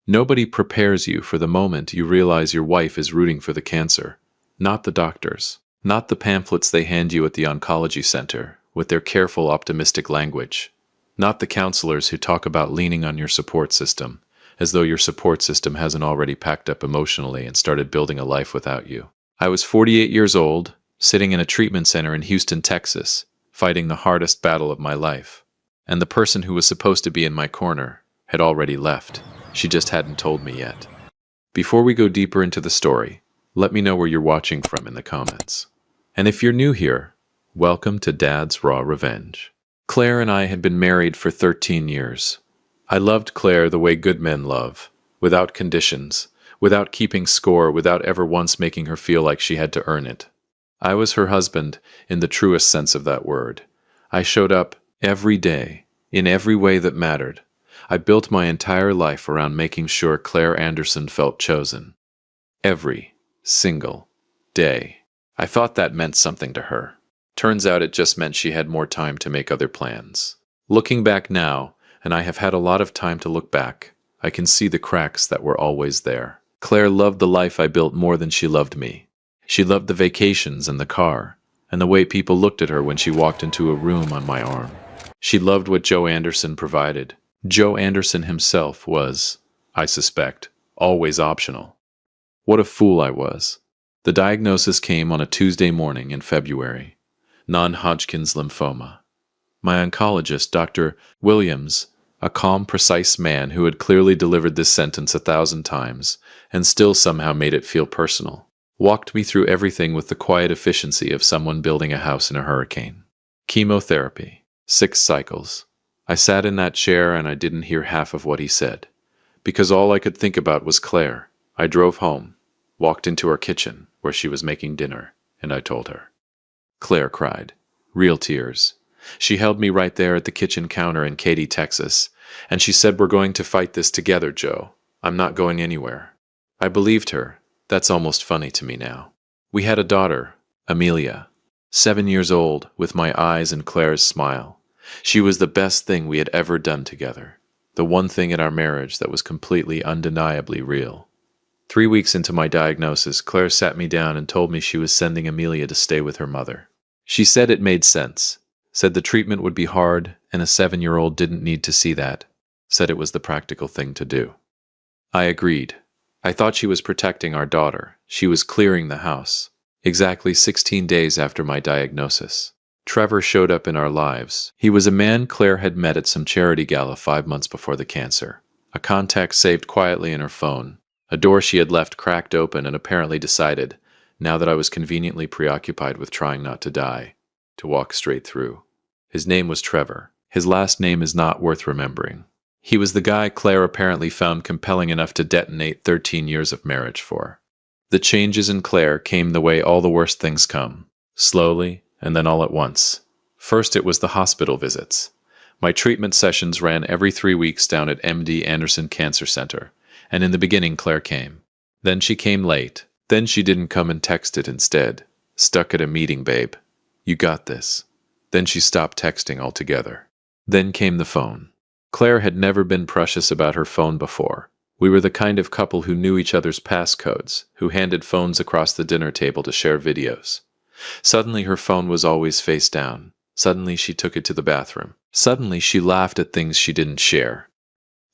Nobody prepares you for the moment you realize your wife is rooting for the cancer. Not the doctors. Not the pamphlets they hand you at the oncology center, with their careful, optimistic language. Not the counselors who talk about leaning on your support system, as though your support system hasn't already packed up emotionally and started building a life without you. I was 48 years old, sitting in a treatment center in Houston, Texas, fighting the hardest battle of my life. And the person who was supposed to be in my corner had already left. She just hadn't told me yet. Before we go deeper into the story, let me know where you're watching from in the comments. And if you're new here, welcome to Dad's Raw Revenge. Claire and I had been married for 13 years. I loved Claire the way good men love, without conditions, without keeping score, without ever once making her feel like she had to earn it. I was her husband in the truest sense of that word. I showed up every day, in every way that mattered. I built my entire life around making sure Claire Anderson felt chosen. Every single day. I thought that meant something to her. Turns out it just meant she had more time to make other plans. Looking back now, and I have had a lot of time to look back, I can see the cracks that were always there. Claire loved the life I built more than she loved me. She loved the vacations and the car, and the way people looked at her when she walked into a room on my arm. She loved what Joe Anderson provided. Joe Anderson himself was, I suspect, always optional. What a fool I was. The diagnosis came on a Tuesday morning in February. Non-Hodgkin's lymphoma. My oncologist, Dr. Williams, a calm, precise man who had clearly delivered this sentence 1,000 times and still somehow made it feel personal, walked me through everything with the quiet efficiency of someone building a house in a hurricane. Chemotherapy. 6 cycles. I sat in that chair and I didn't hear half of what he said, because all I could think about was Claire. I drove home, walked into her kitchen where she was making dinner, and I told her. Claire cried. Real tears. She held me right there at the kitchen counter in Katy, Texas, and she said, "We're going to fight this together, Joe. I'm not going anywhere." I believed her. That's almost funny to me now. We had a daughter, Amelia, 7 years old, with my eyes and Claire's smile. She was the best thing we had ever done together. The one thing in our marriage that was completely, undeniably real. 3 weeks into my diagnosis, Claire sat me down and told me she was sending Amelia to stay with her mother. She said it made sense. Said the treatment would be hard, and a 7-year-old didn't need to see that. Said it was the practical thing to do. I agreed. I thought she was protecting our daughter. She was clearing the house. Exactly 16 days after my diagnosis, Trevor showed up in our lives. He was a man Claire had met at some charity gala 5 months before the cancer. A contact saved quietly in her phone. A door she had left cracked open and apparently decided, now that I was conveniently preoccupied with trying not to die, to walk straight through. His name was Trevor. His last name is not worth remembering. He was the guy Claire apparently found compelling enough to detonate 13 years of marriage for. The changes in Claire came the way all the worst things come, slowly and then all at once. First it was the hospital visits. My treatment sessions ran every 3 weeks down at MD Anderson Cancer Center, and in the beginning Claire came. Then she came late. Then she didn't come and texted instead. Stuck at a meeting, babe. You got this. Then she stopped texting altogether. Then came the phone. Claire had never been precious about her phone before. We were the kind of couple who knew each other's passcodes, who handed phones across the dinner table to share videos. Suddenly her phone was always face down. Suddenly she took it to the bathroom. Suddenly she laughed at things she didn't share.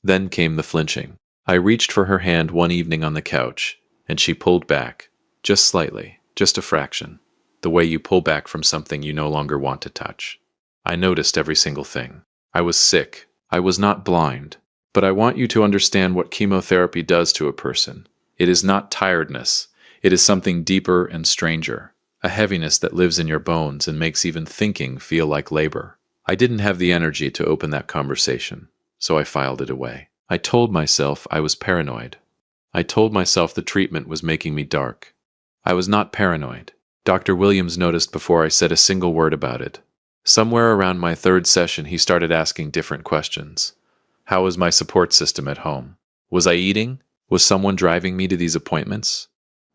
Then came the flinching. I reached for her hand one evening on the couch, and she pulled back, just slightly, just a fraction, the way you pull back from something you no longer want to touch. I noticed every single thing. I was sick. I was not blind. But I want you to understand what chemotherapy does to a person. It is not tiredness. It is something deeper and stranger, a heaviness that lives in your bones and makes even thinking feel like labor. I didn't have the energy to open that conversation, so I filed it away. I told myself I was paranoid. I told myself the treatment was making me dark. I was not paranoid. Dr. Williams noticed before I said a single word about it. Somewhere around my 3rd session, he started asking different questions. How was my support system at home? Was I eating? Was someone driving me to these appointments?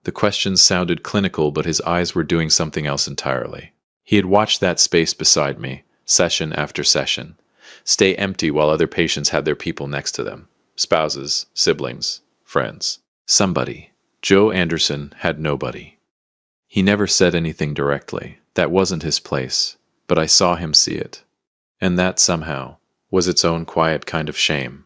The questions sounded clinical, but his eyes were doing something else entirely. He had watched that space beside me, session after session, stay empty while other patients had their people next to them. spouses, siblings, friends. Somebody. Joe Anderson had nobody. He never said anything directly. That wasn't his place, but I saw him see it. And that, somehow, was its own quiet kind of shame.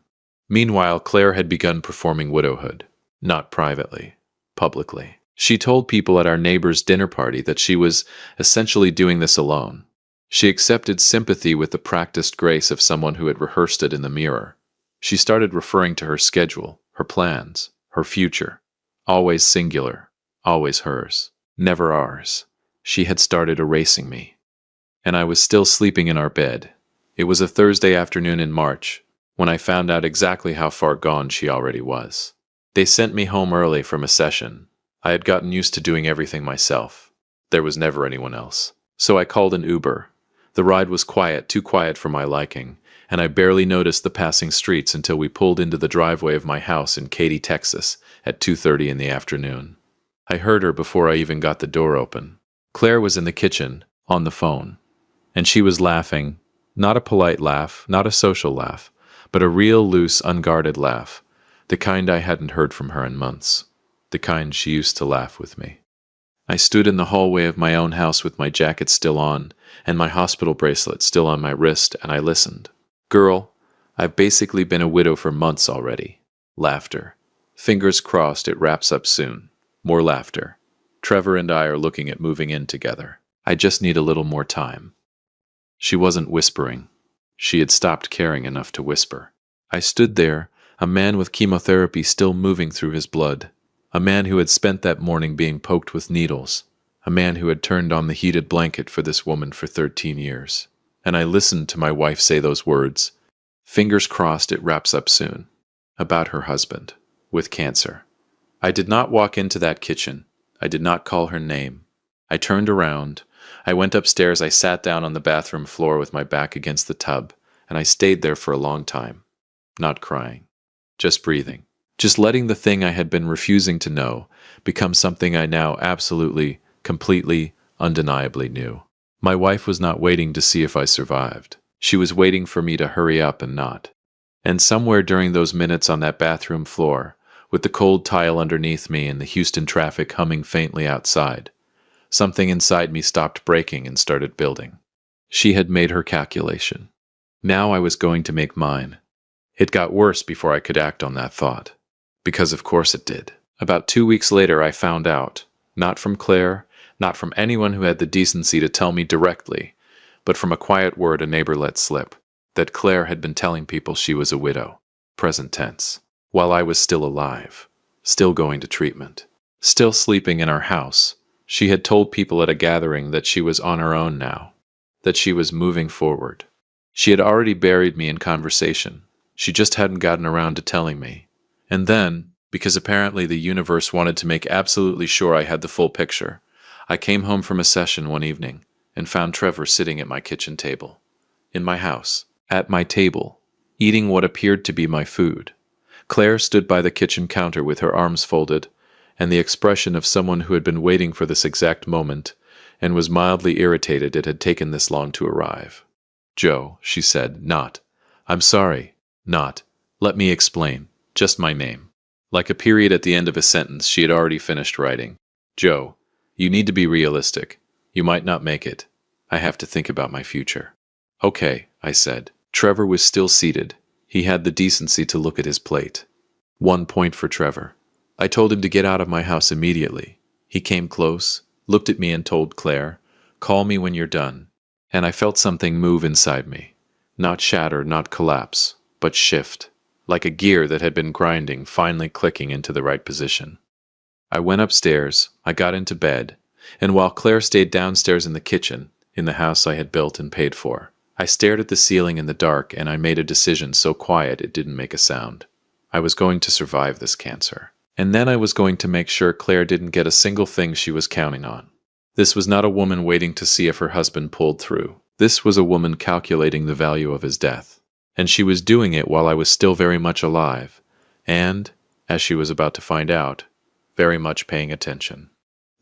Meanwhile, Claire had begun performing widowhood. Not privately, publicly. She told people at our neighbor's dinner party that she was essentially doing this alone. She accepted sympathy with the practiced grace of someone who had rehearsed it in the mirror. She started referring to her schedule, her plans, her future. Always singular, always hers, never ours. She had started erasing me. And I was still sleeping in our bed. It was a Thursday afternoon in March, when I found out exactly how far gone she already was. They sent me home early from a session. I had gotten used to doing everything myself. There was never anyone else. So I called an Uber. The ride was quiet, too quiet for my liking, and I barely noticed the passing streets until we pulled into the driveway of my house in Katy, Texas, at 2:30 in the afternoon. I heard her before I even got the door open. Claire was in the kitchen, on the phone, and she was laughing, not a polite laugh, not a social laugh, but a real, loose, unguarded laugh, the kind I hadn't heard from her in months, the kind she used to laugh with me. I stood in the hallway of my own house with my jacket still on and my hospital bracelet still on my wrist, and I listened. Girl, I've basically been a widow for months already. Laughter. Fingers crossed it wraps up soon. More laughter. Trevor and I are looking at moving in together. I just need a little more time. She wasn't whispering. She had stopped caring enough to whisper. I stood there, a man with chemotherapy still moving through his blood. A man who had spent that morning being poked with needles. A man who had turned on the heated blanket for this woman for 13 years. And I listened to my wife say those words. Fingers crossed it wraps up soon. About her husband. With cancer. I did not walk into that kitchen. I did not call her name. I turned around. I went upstairs. I sat down on the bathroom floor with my back against the tub, and I stayed there for a long time. Not crying. Just breathing. Just letting the thing I had been refusing to know become something I now absolutely, completely, undeniably knew. My wife was not waiting to see if I survived. She was waiting for me to hurry up and not. And somewhere during those minutes on that bathroom floor, with the cold tile underneath me and the Houston traffic humming faintly outside, something inside me stopped breaking and started building. She had made her calculation. Now I was going to make mine. It got worse before I could act on that thought. Because of course it did. About 2 weeks later I found out, not from Claire, not from anyone who had the decency to tell me directly, but from a quiet word a neighbor let slip, that Claire had been telling people she was a widow, present tense, while I was still alive, still going to treatment, still sleeping in our house. She had told people at a gathering that she was on her own now, that she was moving forward. She had already buried me in conversation. She just hadn't gotten around to telling me. And then, because apparently the universe wanted to make absolutely sure I had the full picture, I came home from a session one evening and found Trevor sitting at my kitchen table. In my house, at my table, eating what appeared to be my food. Claire stood by the kitchen counter with her arms folded, and the expression of someone who had been waiting for this exact moment and was mildly irritated it had taken this long to arrive. Joe, she said, not. I'm sorry, not. Let me explain. Just my name. Like a period at the end of a sentence she had already finished writing. Joe, you need to be realistic. You might not make it. I have to think about my future. Okay, I said. Trevor was still seated. He had the decency to look at his plate. 1 point for Trevor. I told him to get out of my house immediately. He came close, looked at me and told Claire, call me when you're done. And I felt something move inside me. Not shatter, not collapse, but shift. Like a gear that had been grinding, finally clicking into the right position. I went upstairs, I got into bed, and while Claire stayed downstairs in the kitchen, in the house I had built and paid for, I stared at the ceiling in the dark and I made a decision so quiet it didn't make a sound. I was going to survive this cancer. And then I was going to make sure Claire didn't get a single thing she was counting on. This was not a woman waiting to see if her husband pulled through. This was a woman calculating the value of his death. And she was doing it while I was still very much alive, and, as she was about to find out, very much paying attention.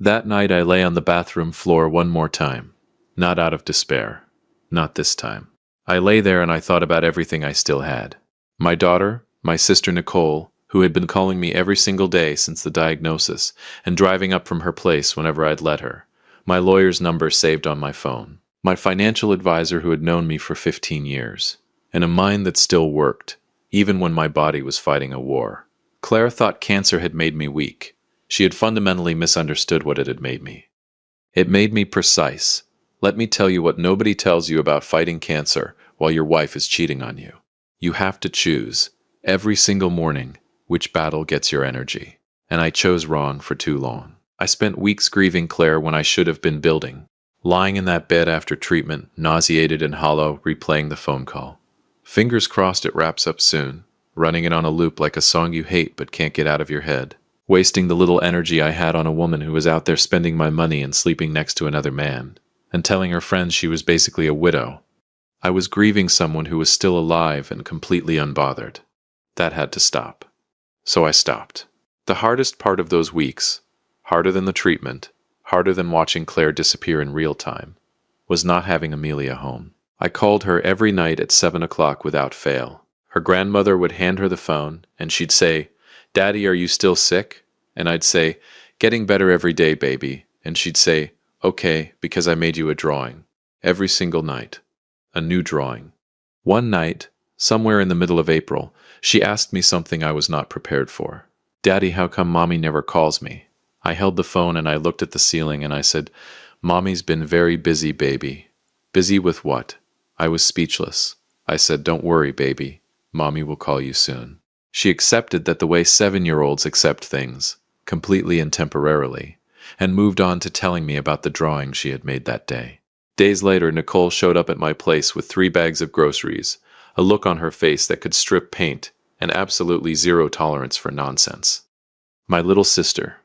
That night I lay on the bathroom floor one more time, not out of despair, not this time. I lay there and I thought about everything I still had. My daughter, My sister Nicole, who had been calling me every single day since the diagnosis and driving up from her place whenever I'd let her. My lawyer's number saved on my phone. My financial advisor who had known me for 15 years. And a mind that still worked, even when my body was fighting a war. Claire thought cancer had made me weak. She had fundamentally misunderstood what it had made me. It made me precise. Let me tell you what nobody tells you about fighting cancer while your wife is cheating on you. You have to choose, every single morning, which battle gets your energy. And I chose wrong for too long. I spent weeks grieving Claire when I should have been building. Lying in that bed after treatment, nauseated and hollow, replaying the phone call. Fingers crossed it wraps up soon, running it on a loop like a song you hate but can't get out of your head. Wasting the little energy I had on a woman who was out there spending my money and sleeping next to another man, and telling her friends she was basically a widow. I was grieving someone who was still alive and completely unbothered. That had to stop. So I stopped. The hardest part of those weeks, harder than the treatment, harder than watching Claire disappear in real time, was not having Amelia home. I called her every night at 7 o'clock without fail. Her grandmother would hand her the phone, and she'd say, "Daddy, are you still sick?" And I'd say, "Getting better every day, baby." And she'd say, "Okay, because I made you a drawing." Every single night. A new drawing. One night, somewhere in the middle of April, she asked me something I was not prepared for. "Daddy, how come Mommy never calls me?" I held the phone and I looked at the ceiling and I said, "Mommy's been very busy, baby." Busy with what? I was speechless. I said, "Don't worry, baby. Mommy will call you soon." She accepted that the way 7-year-olds accept things, completely and temporarily, and moved on to telling me about the drawing she had made that day. Days later, Nicole showed up at my place with 3 bags of groceries, a look on her face that could strip paint, and absolutely zero tolerance for nonsense. My little sister,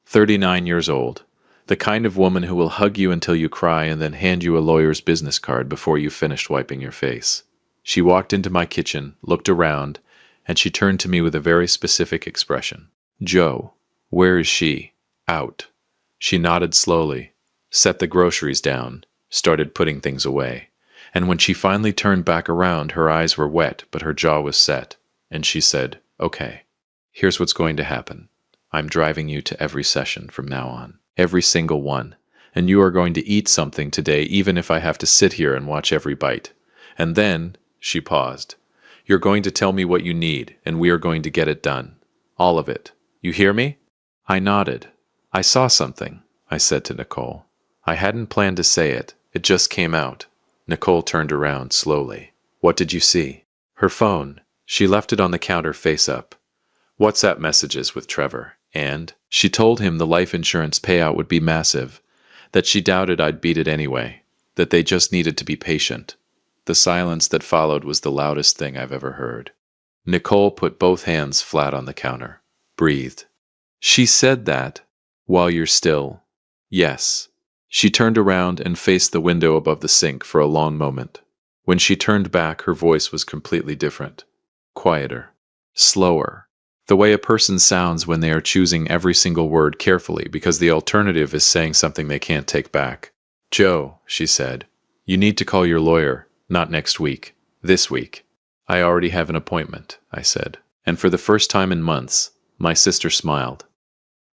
39 years old, the kind of woman who will hug you until you cry and then hand you a lawyer's business card before you've finished wiping your face. She walked into my kitchen, looked around, and she turned to me with a very specific expression. "Joe, where is she?" "Out." She nodded slowly, set the groceries down, started putting things away. And when she finally turned back around, her eyes were wet, but her jaw was set, and she said, "Okay, here's what's going to happen. I'm driving you to every session from now on. Every single one. And you are going to eat something today even if I have to sit here and watch every bite. And then," she paused, "you're going to tell me what you need, and we are going to get it done. All of it. You hear me?" I nodded. "I saw something," I said to Nicole. I hadn't planned to say it. It just came out. Nicole turned around slowly. "What did you see?" Her phone. She left it on the counter face up. WhatsApp messages with Trevor. And she told him the life insurance payout would be massive, that she doubted I'd beat it anyway, that they just needed to be patient. The silence that followed was the loudest thing I've ever heard. Nicole put both hands flat on the counter, breathed. "She said that while you're still." "Yes." She turned around and faced the window above the sink for a long moment. When she turned back, her voice was completely different. Quieter. Slower. The way a person sounds when they are choosing every single word carefully because the alternative is saying something they can't take back. "Joe," she said, "you need to call your lawyer, not next week, this week." "I already have an appointment," I said. And for the first time in months, my sister smiled.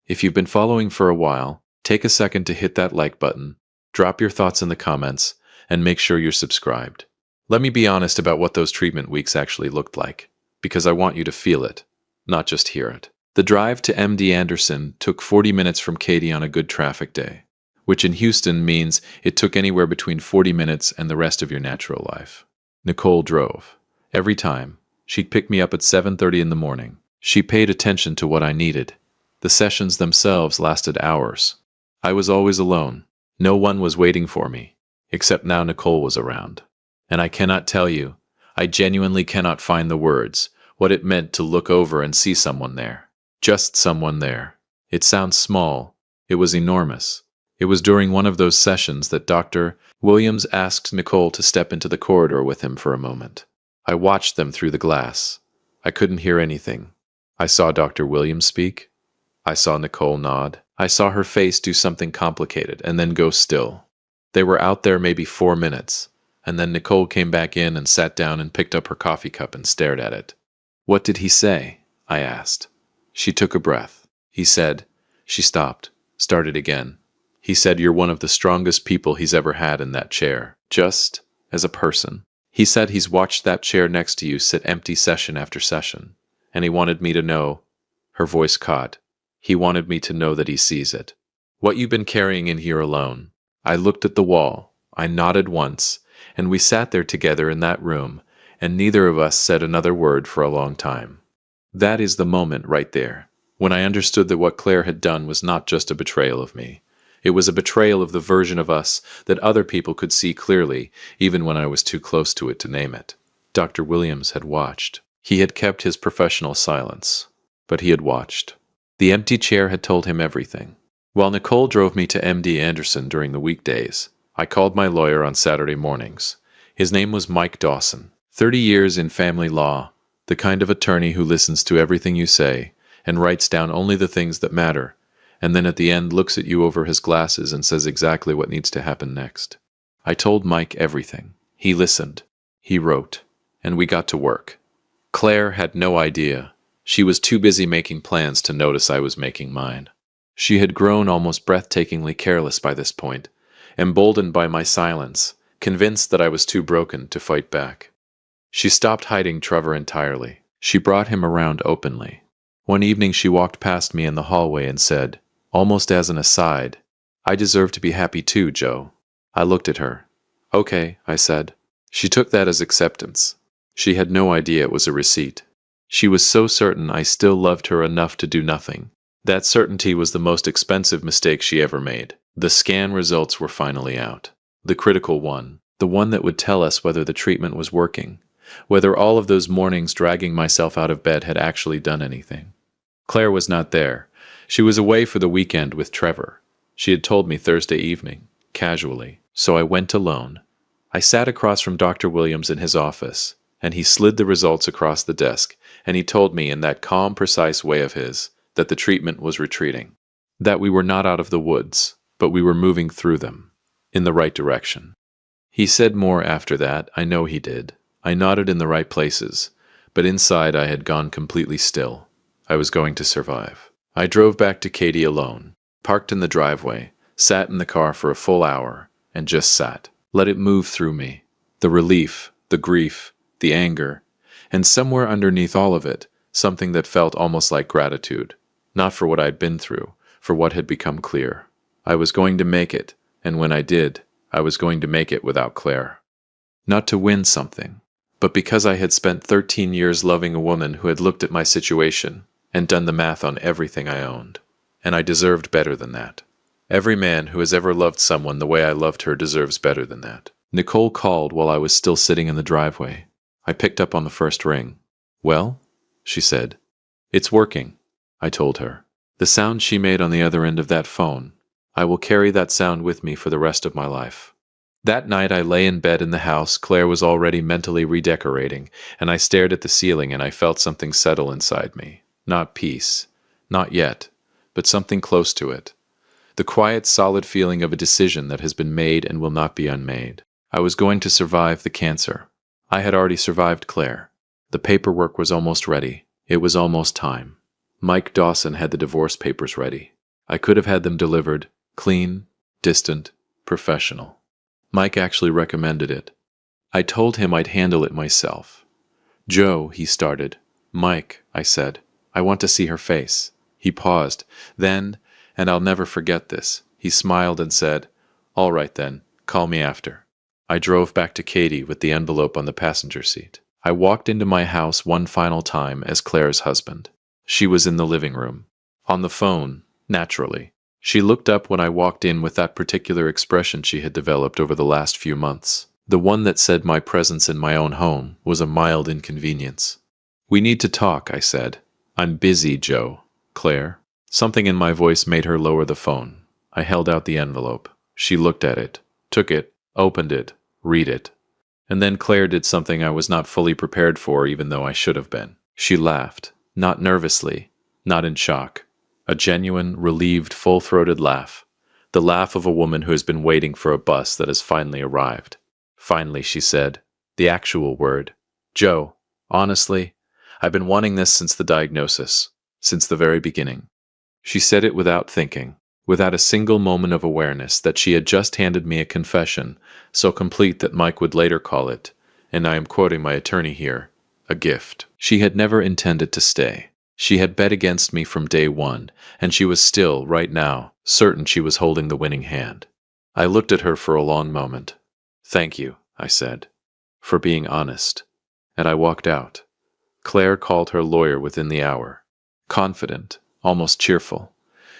If you've been following for a while, take a second to hit that like button, drop your thoughts in the comments, and make sure you're subscribed. Let me be honest about what those treatment weeks actually looked like, because I want you to feel it. Not just hear it. The drive to MD Anderson took 40 minutes from Katy on a good traffic day, which in Houston means it took anywhere between 40 minutes and the rest of your natural life. Nicole drove. Every time. She'd pick me up at 7:30 in the morning. She paid attention to what I needed. The sessions themselves lasted hours. I was always alone. No one was waiting for me, except now Nicole was around. And I cannot tell you, I genuinely cannot find the words, what it meant to look over and see someone there. Just someone there. It sounds small. It was enormous. It was during one of those sessions that Dr. Williams asked Nicole to step into the corridor with him for a moment. I watched them through the glass. I couldn't hear anything. I saw Dr. Williams speak. I saw Nicole nod. I saw her face do something complicated and then go still. They were out there maybe 4 minutes, and then Nicole came back in and sat down and picked up her coffee cup and stared at it. What did he say? I asked. She took a breath. He said, she stopped, started again. He said, you're one of the strongest people he's ever had in that chair, just as a person. He said he's watched that chair next to you sit empty session after session, and he wanted me to know, her voice caught, he wanted me to know that he sees it. What you've been carrying in here alone. I looked at the wall, I nodded once, and we sat there together in that room, and neither of us said another word for a long time. That is the moment right there, when I understood that what Claire had done was not just a betrayal of me. It was a betrayal of the version of us that other people could see clearly, even when I was too close to it to name it. Dr. Williams had watched. He had kept his professional silence, but he had watched. The empty chair had told him everything. While Nicole drove me to MD Anderson during the weekdays, I called my lawyer on Saturday mornings. His name was Mike Dawson. 30 years in family law, the kind of attorney who listens to everything you say and writes down only the things that matter, and then at the end looks at you over his glasses and says exactly what needs to happen next. I told Mike everything. He listened. He wrote. And we got to work. Claire had no idea. She was too busy making plans to notice I was making mine. She had grown almost breathtakingly careless by this point, emboldened by my silence, convinced that I was too broken to fight back. She stopped hiding Trevor entirely. She brought him around openly. One evening she walked past me in the hallway and said, almost as an aside, I deserve to be happy too, Joe. I looked at her. Okay, I said. She took that as acceptance. She had no idea it was a receipt. She was so certain I still loved her enough to do nothing. That certainty was the most expensive mistake she ever made. The scan results were finally out. The critical one. The one that would tell us whether the treatment was working. Whether all of those mornings dragging myself out of bed had actually done anything. Claire was not there. She was away for the weekend with Trevor. She had told me Thursday evening, casually, so I went alone. I sat across from Dr. Williams in his office, and he slid the results across the desk, and he told me in that calm, precise way of his that the treatment was retreating, that we were not out of the woods, but we were moving through them, in the right direction. He said more after that, I know he did. I nodded in the right places, but inside I had gone completely still. I was going to survive. I drove back to Katie alone, parked in the driveway, sat in the car for a full hour, and just sat. Let it move through me. The relief, the grief, the anger, and somewhere underneath all of it, something that felt almost like gratitude. Not for what I'd been through, for what had become clear. I was going to make it, and when I did, I was going to make it without Claire. Not to win something, but because I had spent 13 years loving a woman who had looked at my situation and done the math on everything I owned. And I deserved better than that. Every man who has ever loved someone the way I loved her deserves better than that. Nicole called while I was still sitting in the driveway. I picked up on the first ring. Well? She said. It's working, I told her. The sound she made on the other end of that phone, I will carry that sound with me for the rest of my life. That night I lay in bed in the house. Claire was already mentally redecorating, and I stared at the ceiling and I felt something settle inside me. Not peace. Not yet. But something close to it. The quiet, solid feeling of a decision that has been made and will not be unmade. I was going to survive the cancer. I had already survived Claire. The paperwork was almost ready. It was almost time. Mike Dawson had the divorce papers ready. I could have had them delivered, clean, distant, professional. Mike actually recommended it. I told him I'd handle it myself. Joe, he started. Mike, I said, I want to see her face. He paused. Then, and I'll never forget this, he smiled and said, all right then, call me after. I drove back to Katie with the envelope on the passenger seat. I walked into my house one final time as Claire's husband. She was in the living room. On the phone, naturally. She looked up when I walked in with that particular expression she had developed over the last few months. The one that said my presence in my own home was a mild inconvenience. We need to talk, I said. I'm busy, Joe. Claire? Something in my voice made her lower the phone. I held out the envelope. She looked at it, took it, opened it, read it. And then Claire did something I was not fully prepared for, even though I should have been. She laughed, not nervously, not in shock. A genuine, relieved, full-throated laugh. The laugh of a woman who has been waiting for a bus that has finally arrived. Finally, she said, the actual word. Joe, honestly, I've been wanting this since the diagnosis, since the very beginning." She said it without thinking, without a single moment of awareness that she had just handed me a confession, so complete that Mike would later call it, and I am quoting my attorney here, a gift. She had never intended to stay. She had bet against me from day one, and she was still, right now, certain she was holding the winning hand. I looked at her for a long moment. "Thank you," I said, "for being honest." And I walked out. Claire called her lawyer within the hour. Confident, almost cheerful.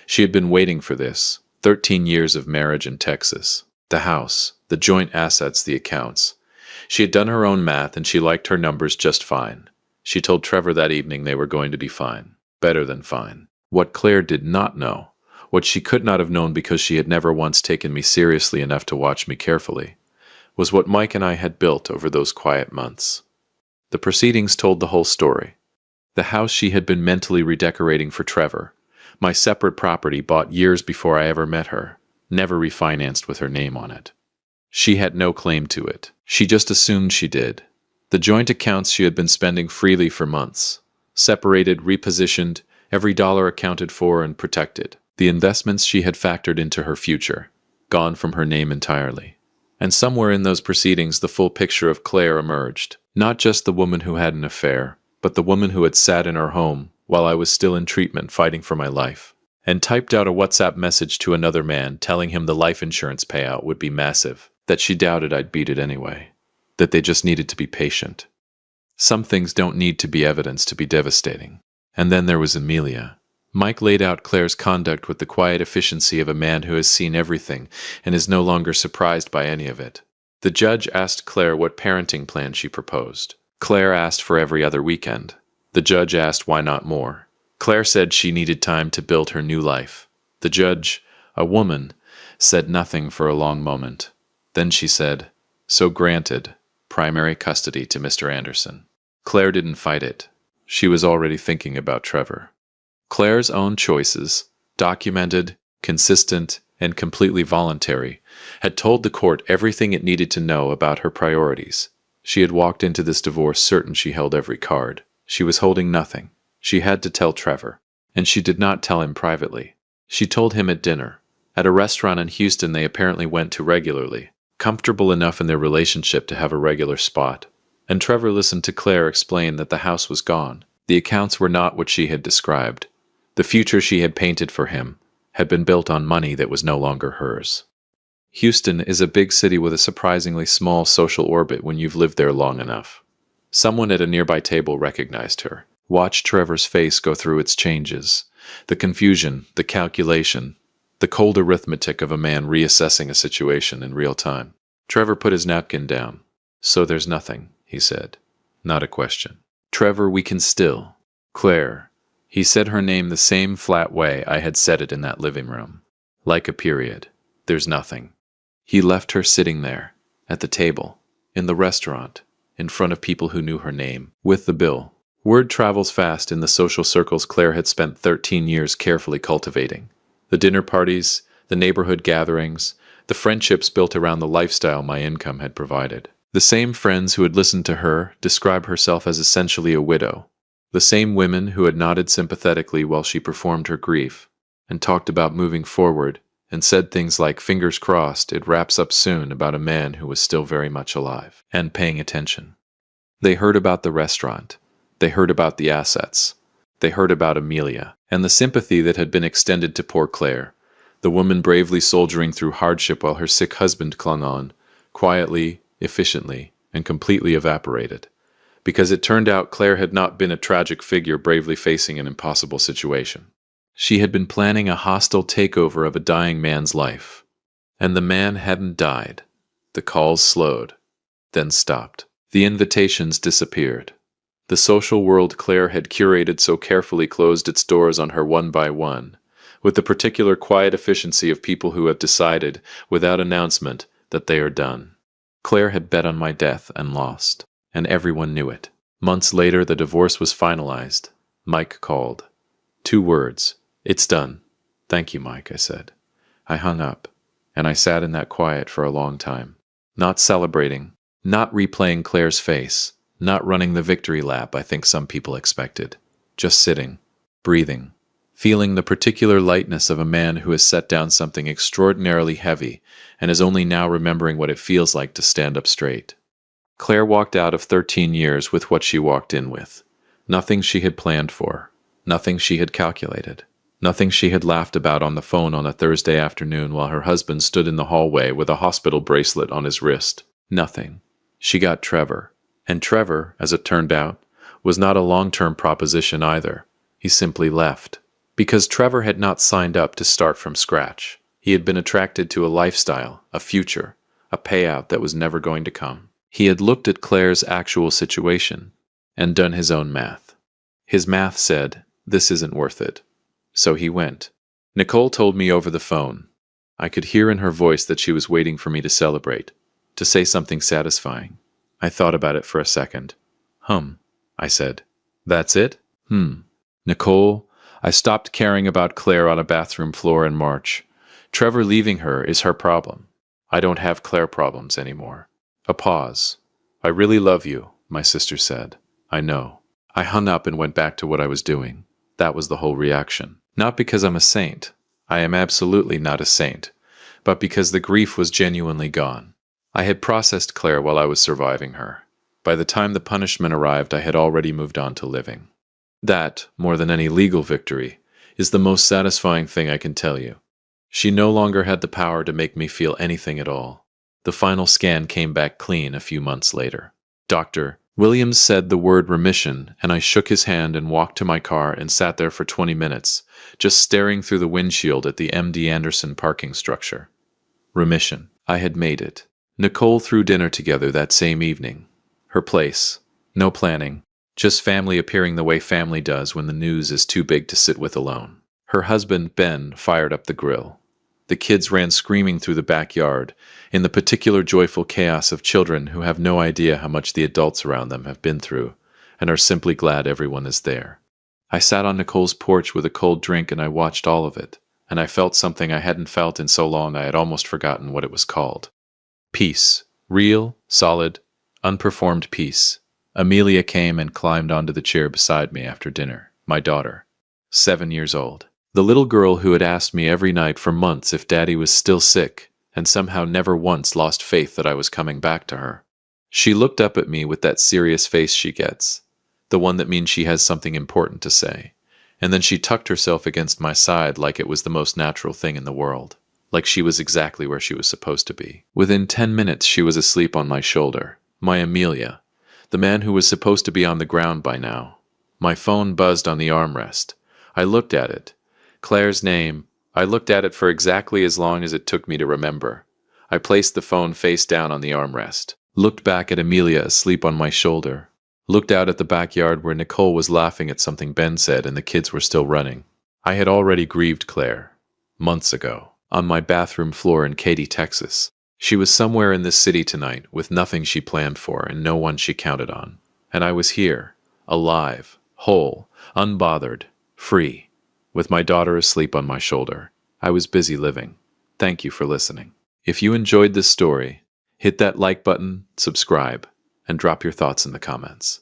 She had been waiting for this, 13 years of marriage in Texas. The house, the joint assets, the accounts. She had done her own math and she liked her numbers just fine. She told Trevor that evening they were going to be fine. Better than fine. What Claire did not know, what she could not have known because she had never once taken me seriously enough to watch me carefully, was what Mike and I had built over those quiet months. The proceedings told the whole story. The house she had been mentally redecorating for Trevor, my separate property bought years before I ever met her, never refinanced with her name on it. She had no claim to it. She just assumed she did. The joint accounts she had been spending freely for months. Separated, repositioned, every dollar accounted for and protected. The investments she had factored into her future, gone from her name entirely. And somewhere in those proceedings the full picture of Claire emerged. Not just the woman who had an affair, but the woman who had sat in her home while I was still in treatment fighting for my life, and typed out a WhatsApp message to another man telling him the life insurance payout would be massive, that she doubted I'd beat it anyway, that they just needed to be patient. Some things don't need to be evidence to be devastating. And then there was Amelia. Mike laid out Claire's conduct with the quiet efficiency of a man who has seen everything and is no longer surprised by any of it. The judge asked Claire what parenting plan she proposed. Claire asked for every other weekend. The judge asked why not more. Claire said she needed time to build her new life. The judge, a woman, said nothing for a long moment. Then she said, "So granted, primary custody to Mr. Anderson." Claire didn't fight it. She was already thinking about Trevor. Claire's own choices, documented, consistent, and completely voluntary, had told the court everything it needed to know about her priorities. She had walked into this divorce certain she held every card. She was holding nothing. She had to tell Trevor. And she did not tell him privately. She told him at dinner, at a restaurant in Houston they apparently went to regularly, comfortable enough in their relationship to have a regular spot. And Trevor listened to Claire explain that the house was gone. The accounts were not what she had described. The future she had painted for him had been built on money that was no longer hers. Houston is a big city with a surprisingly small social orbit when you've lived there long enough. Someone at a nearby table recognized her, watched Trevor's face go through its changes, the confusion, the calculation, the cold arithmetic of a man reassessing a situation in real time. Trevor put his napkin down. "So there's nothing," he said. Not a question. "Trevor, we can still." "Claire." He said her name the same flat way I had said it in that living room. Like a period. "There's nothing." He left her sitting there, at the table, in the restaurant, in front of people who knew her name, with the bill. Word travels fast in the social circles Claire had spent 13 years carefully cultivating. The dinner parties, the neighborhood gatherings, the friendships built around the lifestyle my income had provided. The same friends who had listened to her describe herself as essentially a widow. The same women who had nodded sympathetically while she performed her grief, and talked about moving forward, and said things like, "Fingers crossed, it wraps up soon," about a man who was still very much alive, and paying attention. They heard about the restaurant. They heard about the assets. They heard about Amelia, and the sympathy that had been extended to poor Claire, the woman bravely soldiering through hardship while her sick husband clung on, quietly, efficiently, and completely evaporated. Because it turned out Claire had not been a tragic figure bravely facing an impossible situation. She had been planning a hostile takeover of a dying man's life. And the man hadn't died. The calls slowed, then stopped. The invitations disappeared. The social world Claire had curated so carefully closed its doors on her one by one, with the particular quiet efficiency of people who have decided, without announcement, that they are done. Claire had bet on my death and lost, and everyone knew it. Months later, the divorce was finalized. Mike called. 2 words. "It's done." "Thank you, Mike," I said. I hung up, and I sat in that quiet for a long time, not celebrating, not replaying Claire's face, Not running the victory lap I think some people expected. Just sitting, breathing, feeling the particular lightness of a man who has set down something extraordinarily heavy and is only now remembering what it feels like to stand up straight. Claire walked out of 13 years with what she walked in with. Nothing she had planned for. Nothing she had calculated. Nothing she had laughed about on the phone on a Thursday afternoon while her husband stood in the hallway with a hospital bracelet on his wrist. Nothing. She got Trevor. And Trevor, as it turned out, was not a long-term proposition either. He simply left. Because Trevor had not signed up to start from scratch. He had been attracted to a lifestyle, a future, a payout that was never going to come. He had looked at Claire's actual situation and done his own math. His math said, this isn't worth it. So he went. Nicole told me over the phone. I could hear in her voice that she was waiting for me to celebrate, to say something satisfying. I thought about it for a second. I said. That's it? Nicole, I stopped caring about Claire on a bathroom floor in March. Trevor leaving her is her problem. I don't have Claire problems anymore. A pause. I really love you, my sister said. I know. I hung up and went back to what I was doing. That was the whole reaction. Not because I'm a saint. I am absolutely not a saint. But because the grief was genuinely gone. I had processed Claire while I was surviving her. By the time the punishment arrived, I had already moved on to living. That, more than any legal victory, is the most satisfying thing I can tell you. She no longer had the power to make me feel anything at all. The final scan came back clean a few months later. Dr. Williams said the word remission, and I shook his hand and walked to my car and sat there for 20 minutes, just staring through the windshield at the MD Anderson parking structure. Remission. I had made it. Nicole threw dinner together that same evening. Her place. No planning. Just family appearing the way family does when the news is too big to sit with alone. Her husband, Ben, fired up the grill. The kids ran screaming through the backyard, in the particular joyful chaos of children who have no idea how much the adults around them have been through, and are simply glad everyone is there. I sat on Nicole's porch with a cold drink and I watched all of it, and I felt something I hadn't felt in so long I had almost forgotten what it was called. Peace. Real, solid, unperformed peace. Amelia came and climbed onto the chair beside me after dinner, my daughter, 7 years old. The little girl who had asked me every night for months if Daddy was still sick, and somehow never once lost faith that I was coming back to her. She looked up at me with that serious face she gets, the one that means she has something important to say, and then she tucked herself against my side like it was the most natural thing in the world, like she was exactly where she was supposed to be. Within 10 minutes she was asleep on my shoulder, my Amelia, the man who was supposed to be on the ground by now. My phone buzzed on the armrest. I looked at it. Claire's name. I looked at it for exactly as long as it took me to remember. I placed the phone face down on the armrest, looked back at Amelia asleep on my shoulder, looked out at the backyard where Nicole was laughing at something Ben said and the kids were still running. I had already grieved Claire, months ago, on my bathroom floor in Katy, Texas. She was somewhere in this city tonight with nothing she planned for and no one she counted on. And I was here, alive, whole, unbothered, free. With my daughter asleep on my shoulder. I was busy living. Thank you for listening. If you enjoyed this story, hit that like button, subscribe, and drop your thoughts in the comments.